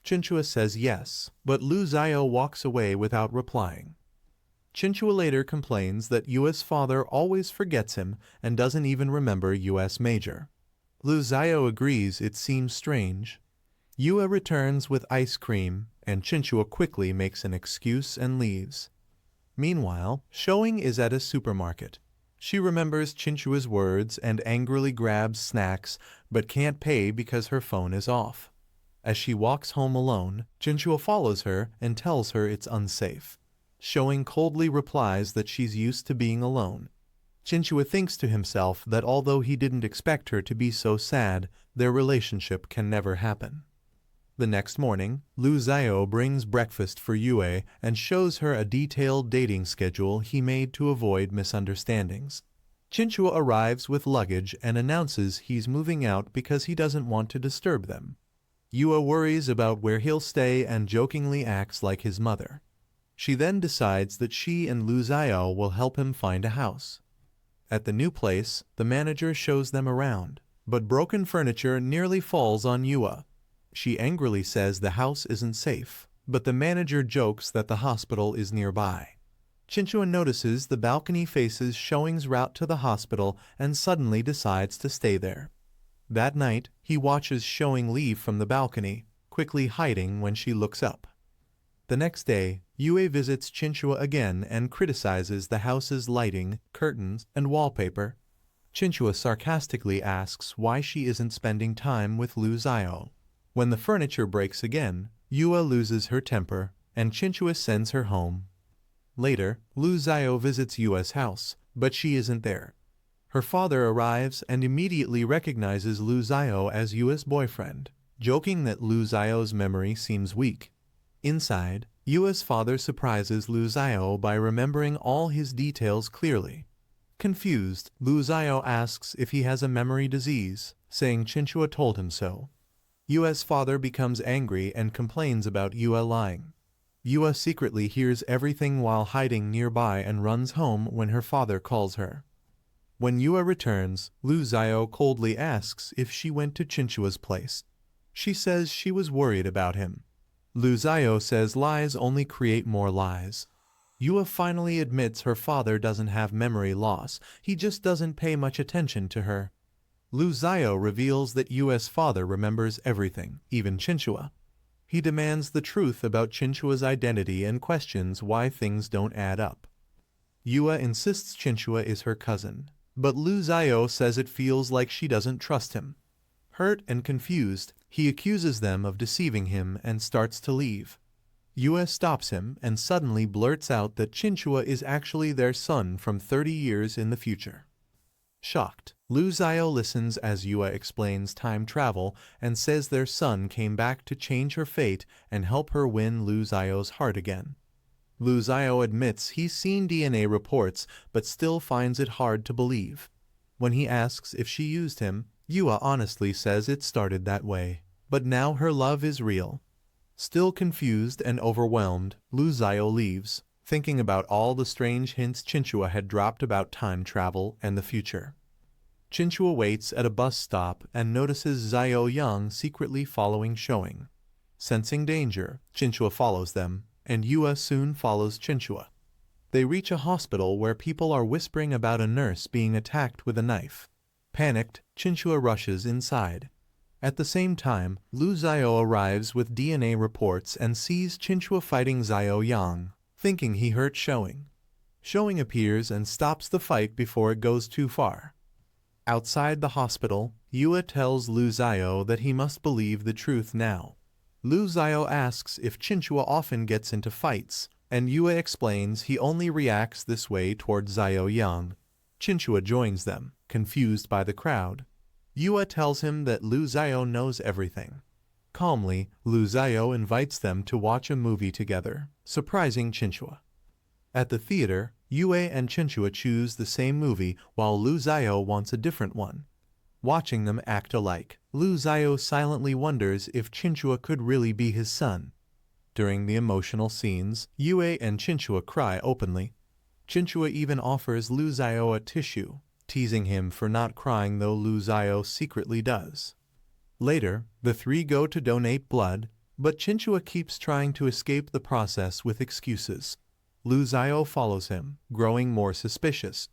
Chinchua says yes, but Lu Xiao walks away without replying. Chinchua later complains that Yue's father always forgets him and doesn't even remember Yue's major. Lu Xiao agrees it seems strange. Yua returns with ice cream, and Chinchua quickly makes an excuse and leaves. Meanwhile, Showing is at a supermarket. She remembers Chinchua's words and angrily grabs snacks, but can't pay because her phone is off. As she walks home alone, Chinchua follows her and tells her it's unsafe. Showing coldly replies that she's used to being alone. Chinchua thinks to himself that although he didn't expect her to be so sad, their relationship can never happen. The next morning, Lu Xiao brings breakfast for Yue and shows her a detailed dating schedule he made to avoid misunderstandings. Chinchua arrives with luggage and announces he's moving out because he doesn't want to disturb them. Yue worries about where he'll stay and jokingly acts like his mother. She then decides that she and Lu Xiao will help him find a house. At the new place, the manager shows them around, but broken furniture nearly falls on Yue. She angrily says the house isn't safe, but the manager jokes that the hospital is nearby. Chinchua notices the balcony faces Showing's route to the hospital and suddenly decides to stay there. That night, he watches Showing leave from the balcony, quickly hiding when she looks up. The next day, Yue visits Chinchua again and criticizes the house's lighting, curtains, and wallpaper. Chinchua sarcastically asks why she isn't spending time with Lu Xiao. When the furniture breaks again, Yue loses her temper, and Chinchua sends her home. Later, Lu Xiao visits Yue's house, but she isn't there. Her father arrives and immediately recognizes Lu Xiao as Yue's boyfriend, joking that Lu Xiao's memory seems weak. Inside, Yue's father surprises Lu Xiao by remembering all his details clearly. Confused, Lu Xiao asks if he has a memory disease, saying Chinchua told him so. Yue's father becomes angry and complains about Yue lying. Yue secretly hears everything while hiding nearby and runs home when her father calls her. When Yue returns, Lu Xiao coldly asks if she went to Chinchua's place. She says she was worried about him. Lu Xiao says lies only create more lies. Yue finally admits her father doesn't have memory loss, he just doesn't pay much attention to her. Lu Xiao reveals that Yue's father remembers everything, even Chinchua. He demands the truth about Chinchua's identity and questions why things don't add up. Yue insists Chinchua is her cousin, but Lu Xiao says it feels like she doesn't trust him. Hurt and confused, he accuses them of deceiving him and starts to leave. Yue stops him and suddenly blurts out that Chinchua is actually their son from 30 years in the future. Shocked, Lu Xiao listens as Yue explains time travel and says their son came back to change her fate and help her win Lu Xiao's heart again. Lu Xiao admits he's seen DNA reports but still finds it hard to believe. When he asks if she used him, Yue honestly says it started that way, but now her love is real. Still confused and overwhelmed, Lu Xiao leaves, thinking about all the strange hints Chinchua had dropped about time travel and the future. Chinchua waits at a bus stop and notices Xiao Yang secretly following Showing. Sensing danger, Chinchua follows them, and Yue soon follows Chinchua. They reach a hospital where people are whispering about a nurse being attacked with a knife. Panicked, Chinchua rushes inside. At the same time, Lu Xiao arrives with DNA reports and sees Chinchua fighting Xiao Yang, thinking he hurt Showing. Showing appears and stops the fight before it goes too far. Outside the hospital, Yue tells Lu Xiao that he must believe the truth now. Lu Xiao asks if Chinchua often gets into fights, and Yue explains he only reacts this way toward Xiao Yang. Chinchua joins them, confused by the crowd. Yue tells him that Lu Xiao knows everything. Calmly, Lu Xiao invites them to watch a movie together, surprising Chinchua. At the theater, Yue and Chinchua choose the same movie while Lu Xiao wants a different one. Watching them act alike, Lu Xiao silently wonders if Chinchua could really be his son. During the emotional scenes, Yue and Chinchua cry openly. Chinchua even offers Lu Xiao a tissue, teasing him for not crying though Lu Xiao secretly does. Later, the three go to donate blood, but Chinchua keeps trying to escape the process with excuses. Lu Xiao follows him, growing more suspicious.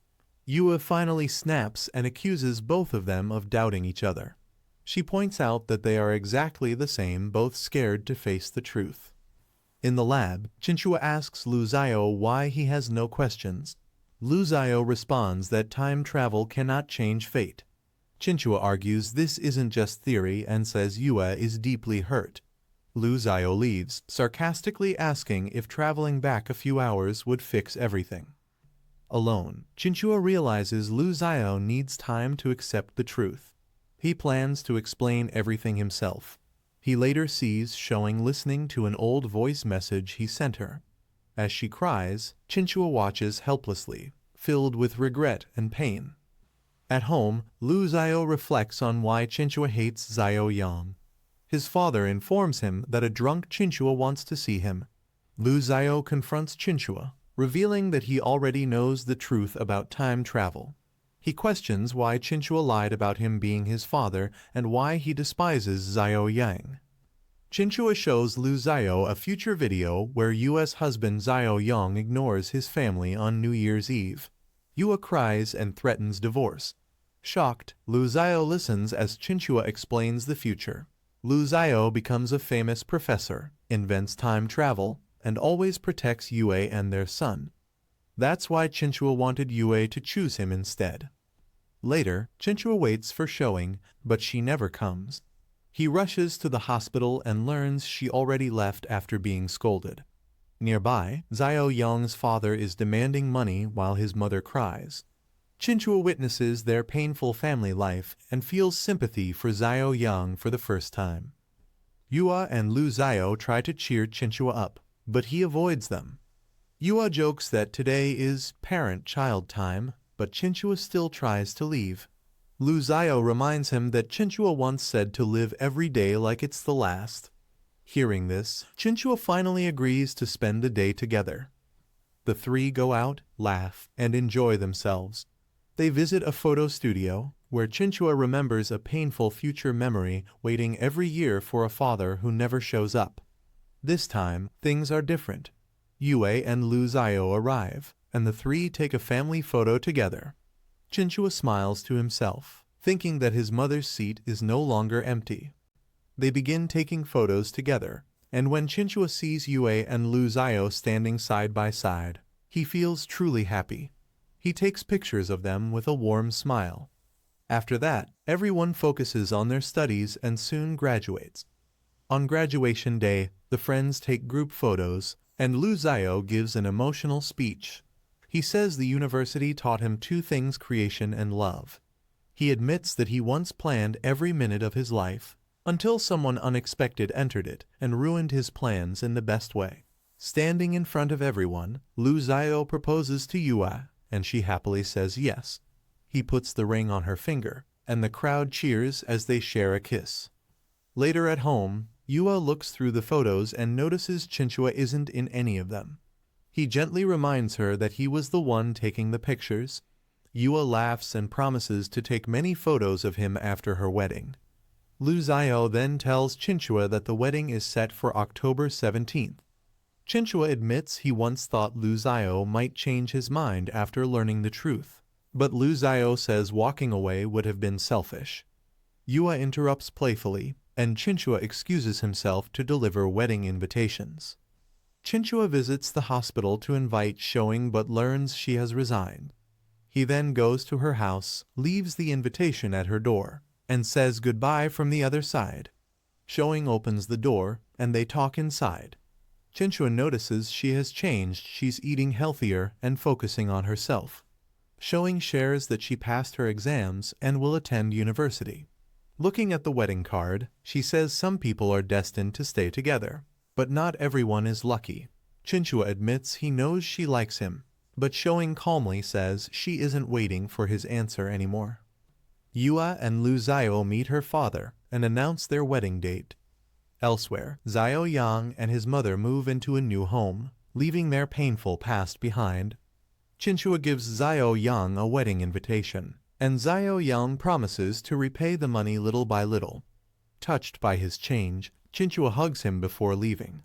Yue finally snaps and accuses both of them of doubting each other. She points out that they are exactly the same, both scared to face the truth. In the lab, Chinchua asks Lu Xiao why he has no questions. Lu Xiao responds that time travel cannot change fate. Chinchua argues this isn't just theory and says Yua is deeply hurt. Lu Xiao leaves, sarcastically asking if traveling back a few hours would fix everything. Alone, Chinchua realizes Lu Xiao needs time to accept the truth. He plans to explain everything himself. He later sees Showing listening to an old voice message he sent her. As she cries, Chinchua watches helplessly, filled with regret and pain. At home, Lu Xiao reflects on why Chinchua hates Xiao Yang. His father informs him that a drunk Chinchua wants to see him. Lu Xiao confronts Chinchua, revealing that he already knows the truth about time travel. He questions why Chinchua lied about him being his father and why he despises Xiao Yang. Chinchua shows Lu Xiao a future video where Yua's husband Xiao Yang ignores his family on New Year's Eve. Yua cries and threatens divorce. Shocked, Lu Xiao listens as Chinchua explains the future. Lu Xiao becomes a famous professor, invents time travel, and always protects Yue and their son. That's why Chinchua wanted Yue to choose him instead. Later, Chinchua waits for Showing, but she never comes. He rushes to the hospital and learns she already left after being scolded. Nearby, Xiao Yang's father is demanding money while his mother cries. Chinchua witnesses their painful family life and feels sympathy for Xiao Yang for the first time. Yua and Lu Xiao try to cheer Chinchua up, but he avoids them. Yua jokes that today is parent-child time, but Chinchua still tries to leave. Lu Xiao reminds him that Chinchua once said to live every day like it's the last. Hearing this, Chinchua finally agrees to spend the day together. The three go out, laugh, and enjoy themselves. They visit a photo studio, where Chinchua remembers a painful future memory waiting every year for a father who never shows up. This time, things are different. Yue and Lu Xiao arrive, and the three take a family photo together. Chinchua smiles to himself, thinking that his mother's seat is no longer empty. They begin taking photos together, and when Chinchua sees Yue and Lu Xiao standing side by side, he feels truly happy. He takes pictures of them with a warm smile. After that, everyone focuses on their studies and soon graduates. On graduation day, the friends take group photos, and Lu Xiao gives an emotional speech. He says the university taught him two things: creation and love. He admits that he once planned every minute of his life, until someone unexpected entered it and ruined his plans in the best way. Standing in front of everyone, Lu Xiao proposes to Yua, and she happily says yes. He puts the ring on her finger, and the crowd cheers as they share a kiss. Later at home, Yua looks through the photos and notices Chinchua isn't in any of them. He gently reminds her that he was the one taking the pictures. Yua laughs and promises to take many photos of him after her wedding. Lu Xiao then tells Chinchua that the wedding is set for October 17th. Chinchua admits he once thought Lu Xiao might change his mind after learning the truth, but Lu Xiao says walking away would have been selfish. Yua interrupts playfully, and Chinchua excuses himself to deliver wedding invitations. Chinchua visits the hospital to invite Showing but learns she has resigned. He then goes to her house, leaves the invitation at her door, and says goodbye from the other side. Showing opens the door, and they talk inside. Chinchua notices she has changed. She's eating healthier and focusing on herself. Showing shares that she passed her exams and will attend university. Looking at the wedding card, she says some people are destined to stay together, but not everyone is lucky. Chinchua admits he knows she likes him, but Showing calmly says she isn't waiting for his answer anymore. Yua and Lu Xiao meet her father and announce their wedding date. Elsewhere, Xiao Yang and his mother move into a new home, leaving their painful past behind. Chinchua gives Xiao Yang a wedding invitation, and Xiao Yang promises to repay the money little by little. Touched by his change, Chinchua hugs him before leaving.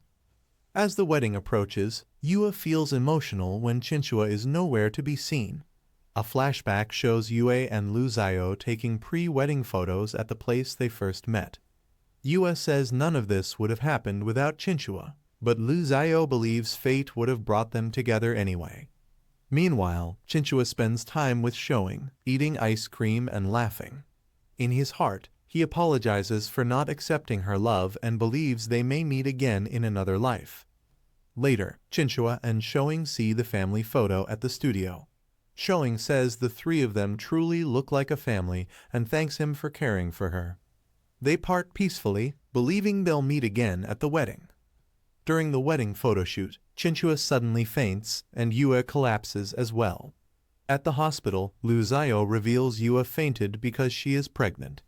As the wedding approaches, Yua feels emotional when Chinchua is nowhere to be seen. A flashback shows Yue and Lu Xiao taking pre-wedding photos at the place they first met. Yue says none of this would have happened without Chinchua, but Lu Xiao believes fate would have brought them together anyway. Meanwhile, Chinchua spends time with Showing, eating ice cream and laughing. In his heart, he apologizes for not accepting her love and believes they may meet again in another life. Later, Chinchua and Showing see the family photo at the studio. Showing says the three of them truly look like a family and thanks him for caring for her. They part peacefully, believing they'll meet again at the wedding. During the wedding photoshoot, Chinchua suddenly faints and Yue collapses as well. At the hospital, Lu Xiao reveals Yue fainted because she is pregnant.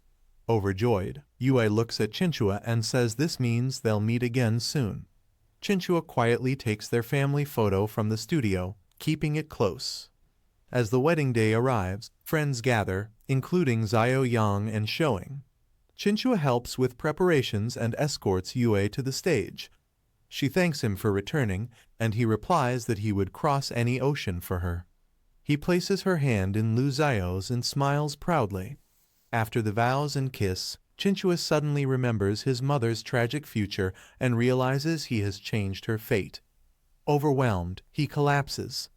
Overjoyed, Yue looks at Chinchua and says this means they'll meet again soon. Chinchua quietly takes their family photo from the studio, keeping it close. As the wedding day arrives, friends gather, including Xiao Yang and Showing. Chinchua helps with preparations and escorts Yue to the stage. She thanks him for returning, and he replies that he would cross any ocean for her. He places her hand in Lu Xiao's and smiles proudly. After the vows and kiss, Chinchua suddenly remembers his mother's tragic future and realizes he has changed her fate. Overwhelmed, he collapses.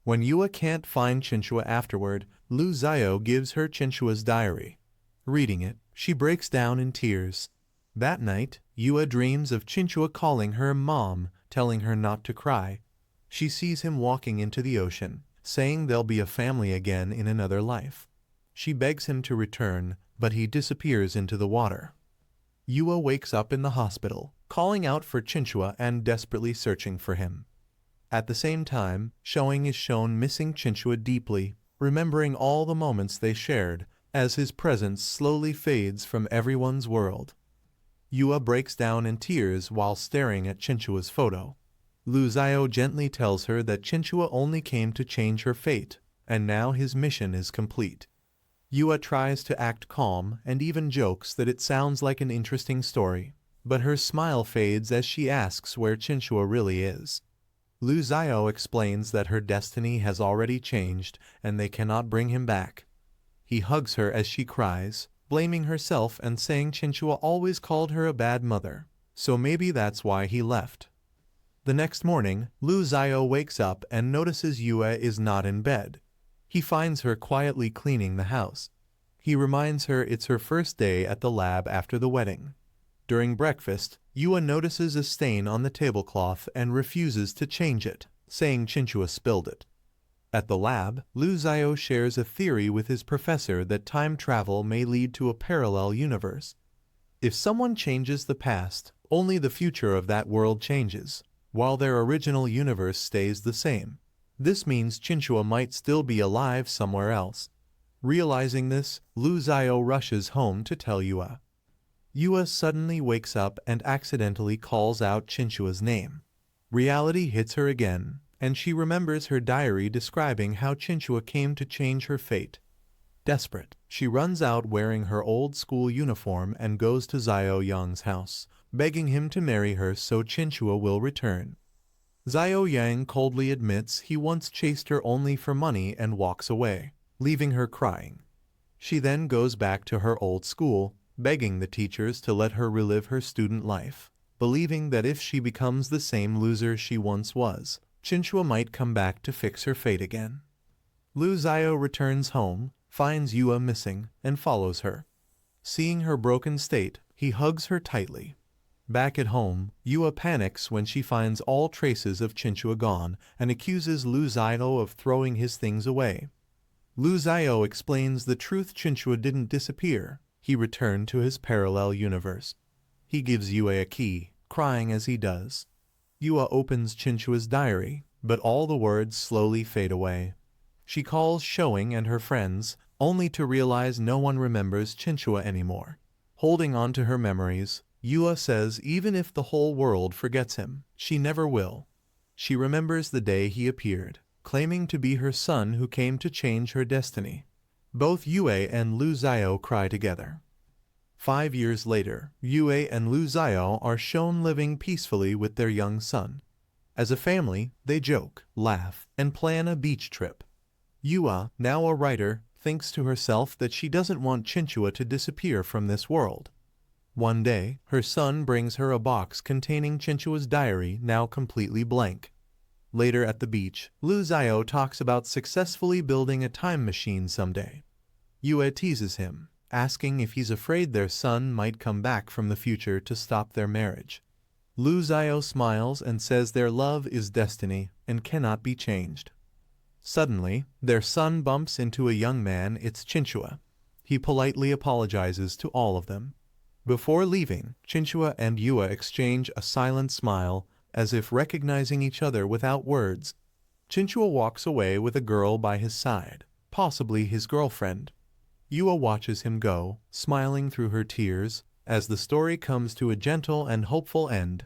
When Yue can't find Chinchua afterward, Lu Xiao gives her Chinchua's diary. Reading it, she breaks down in tears. That night, Yue dreams of Chinchua calling her mom, telling her not to cry. She sees him walking into the ocean, saying they'll be a family again in another life. She begs him to return, but he disappears into the water. Yue wakes up in the hospital, calling out for Chinchua and desperately searching for him. At the same time, Showing is shown missing Chinchua deeply, remembering all the moments they shared, as his presence slowly fades from everyone's world. Yue breaks down in tears while staring at Chinchua's photo. Lu Xiao gently tells her that Chinchua only came to change her fate, and now his mission is complete. Yue tries to act calm and even jokes that it sounds like an interesting story, but her smile fades as she asks where Chinchua really is. Lu Xiao explains that her destiny has already changed and they cannot bring him back. He hugs her as she cries, blaming herself and saying Chinchua always called her a bad mother, so maybe that's why he left. The next morning, Lu Xiao wakes up and notices Yue is not in bed. He finds her quietly cleaning the house. He reminds her it's her first day at the lab after the wedding. During breakfast, Yue notices a stain on the tablecloth and refuses to change it, saying Chinchua spilled it. At the lab, Lu Xiao shares a theory with his professor that time travel may lead to a parallel universe. If someone changes the past, only the future of that world changes, while their original universe stays the same. This means Chinchua might still be alive somewhere else. Realizing this, Lu Xiao rushes home to tell Yue. Yue suddenly wakes up and accidentally calls out Chinchua's name. Reality hits her again, and she remembers her diary describing how Chinchua came to change her fate. Desperate, she runs out wearing her old school uniform and goes to Xiao Yang's house, begging him to marry her so Chinchua will return. Xiao Yang coldly admits he once chased her only for money and walks away, leaving her crying. She then goes back to her old school, begging the teachers to let her relive her student life, believing that if she becomes the same loser she once was, Chinchua might come back to fix her fate again. Lu Xiao returns home, finds Yue missing, and follows her. Seeing her broken state, he hugs her tightly. Back at home, Yue panics when she finds all traces of Chinchua gone and accuses Lu Xiao of throwing his things away. Lu Xiao explains the truth: Chinchua didn't disappear. He returned to his parallel universe. He gives Yue a key, crying as he does. Yue opens Chinchua's diary, but all the words slowly fade away. She calls Showing and her friends, only to realize no one remembers Chinchua anymore. Holding on to her memories, Yue says even if the whole world forgets him, she never will. She remembers the day he appeared, claiming to be her son who came to change her destiny. Both Yue and Lu Xiao cry together. 5 years later, Yue and Lu Xiao are shown living peacefully with their young son. As a family, they joke, laugh, and plan a beach trip. Yua, now a writer, thinks to herself that she doesn't want Chinchua to disappear from this world. One day, her son brings her a box containing Chinchua's diary, now completely blank. Later at the beach, Lu Xiao talks about successfully building a time machine someday. Yue teases him, asking if he's afraid their son might come back from the future to stop their marriage. Lu Xiao smiles and says their love is destiny and cannot be changed. Suddenly, their son bumps into a young man. It's Chinchua. He politely apologizes to all of them. Before leaving, Chinchua and Yue exchange a silent smile, as if recognizing each other without words. Chinchua walks away with a girl by his side, possibly his girlfriend. Yue watches him go, smiling through her tears, as the story comes to a gentle and hopeful end.